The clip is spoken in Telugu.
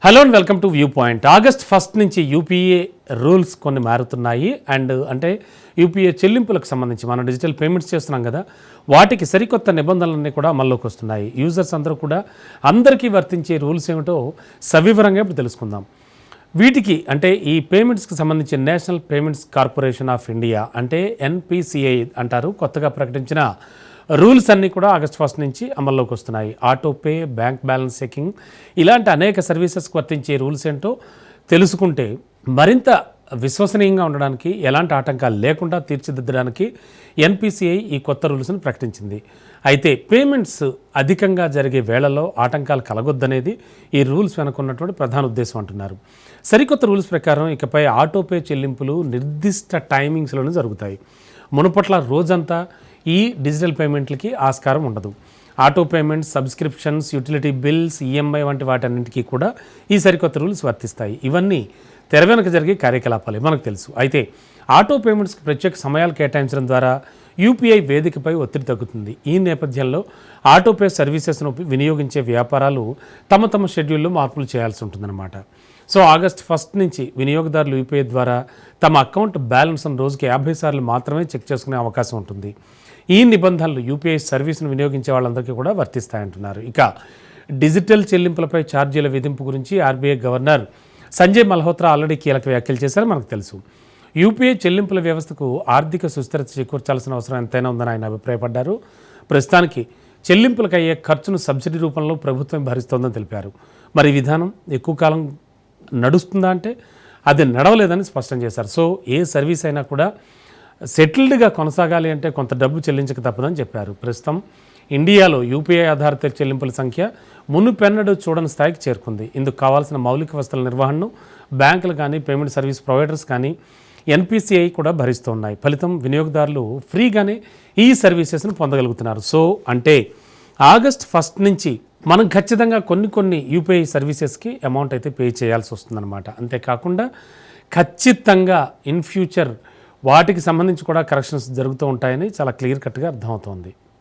Hello and welcome to view point. August 1 నుంచి యూపీఏ రూల్స్ కొన్ని మారుతున్నాయి. అంటే యూపీఏ చెల్లింపులకు సంబంధించి మనం డిజిటల్ పేమెంట్స్ చేస్తున్నాం కదా, వాటికి సరికొత్త నిబంధనలన్నీ కూడా అమల్లోకి వస్తున్నాయి. యూజర్స్ అందరూ కూడా అందరికీ వర్తించే రూల్స్ ఏమిటో సవివరంగా ఇప్పుడు తెలుసుకుందాం. వీటికి అంటే ఈ పేమెంట్స్కి సంబంధించి national payments corporation of India అంటే ఎన్పిసిఐ అంటారు, కొత్తగా ప్రకటించిన రూల్స్ అన్నీ కూడా ఆగస్ట్ 1 నుంచి అమల్లోకి వస్తున్నాయి. ఆటోపే, బ్యాంక్ బ్యాలెన్స్ చెకింగ్ ఇలాంటి అనేక సర్వీసెస్కి వర్తించే రూల్స్ ఏంటో తెలుసుకుంటే మరింత విశ్వసనీయంగా ఉండడానికి, ఎలాంటి ఆటంకాలు లేకుండా తీర్చిదిద్దడానికి ఎన్పిసిఐ ఈ కొత్త రూల్స్ని ప్రకటించింది. అయితే పేమెంట్స్ అధికంగా జరిగే వేళల్లో ఆటంకాలు కలగొద్దనేది ఈ రూల్స్ వెనుకున్నటువంటి ప్రధాన ఉద్దేశం అంటున్నారు. సరికొత్త రూల్స్ ప్రకారం ఇకపై ఆటోపే చెల్లింపులు నిర్దిష్ట టైమింగ్స్లోనే జరుగుతాయి. మునుపట్ల రోజంతా ఈ డిజిటల్ పేమెంట్లకి ఆస్కారం ఉండదు. Auto payments, subscriptions, utility bills, EMI వంటి వాటన్నింటికీ కూడా ఈ సరికొత్త రూల్స్ వర్తిస్తాయి. ఇవన్నీ తెర వెనుక జరిగే కార్యకలాపాలే మనకు తెలుసు. అయితే ఆటో పేమెంట్స్కి ప్రత్యేక సమయాలు కేటాయించడం ద్వారా యూపీఐ వేదికపై ఒత్తిడి తగ్గుతుంది. ఈ నేపథ్యంలో ఆటోపే సర్వీసెస్ను వినియోగించే వ్యాపారాలు తమ షెడ్యూల్లో మార్పులు చేయాల్సి ఉంటుందన్నమాట. సో ఆగస్ట్ 1 నుంచి వినియోగదారులు యూపీఐ ద్వారా తమ అకౌంట్ బ్యాలెన్స్ను రోజుకి 50 సార్లు మాత్రమే చెక్ చేసుకునే అవకాశం ఉంటుంది. ఈ నిబంధనలు యూపీఐ సర్వీస్ను వినియోగించే వాళ్ళందరికీ కూడా వర్తిస్తాయంటున్నారు. ఇక డిజిటల్ చెల్లింపులపై ఛార్జీల విధింపు గురించి RBI governor Sanjay Malhotra already కీలక వ్యాఖ్యలు చేశారని మనకు తెలుసు. యూపీఐ చెల్లింపుల వ్యవస్థకు ఆర్థిక సుస్థిరత చేకూర్చాల్సిన అవసరం ఎంతైనా ఉందని ఆయన అభిప్రాయపడ్డారు. ప్రస్తుతానికి చెల్లింపులకు అయ్యే ఖర్చును సబ్సిడీ రూపంలో ప్రభుత్వం భరిస్తోందని తెలిపారు. మరి ఈ విధానం ఎక్కువ కాలం నడుస్తుందా అంటే అది నడవలేదని స్పష్టం చేశారు. సో ఏ సర్వీస్ అయినా కూడా సెటిల్డ్గా కొనసాగాలి అంటే కొంత డబ్బు చెల్లించక తప్పదని చెప్పారు. ప్రస్తుతం ఇండియాలో యూపీఐ ఆధారిత చెల్లింపుల సంఖ్య మునుపెన్నడూ చూడని స్థాయికి చేరుకుంది. ఇందుకు కావాల్సిన మౌలిక వసతుల నిర్వహణను బ్యాంకులు కానీ, పేమెంట్ సర్వీస్ ప్రొవైడర్స్ కానీ ఎన్పిసిఐ కూడా భరిస్తున్నాయి. ఫలితం వినియోగదారులు ఫ్రీగానే ఈ సర్వీసెస్ను పొందగలుగుతున్నారు. సో అంటే ఆగస్ట్ 1 నుంచి మనం ఖచ్చితంగా కొన్ని యూపీఐ సర్వీసెస్కి అమౌంట్ అయితే పే చేయాల్సి వస్తుందన్నమాట. అంతేకాకుండా ఖచ్చితంగా ఇన్ ఫ్యూచర్ వాటికి సంబంధించి కూడా కరెక్షన్స్ జరుగుతూ ఉంటాయని చాలా క్లియర్ కట్గా అర్థమవుతోంది.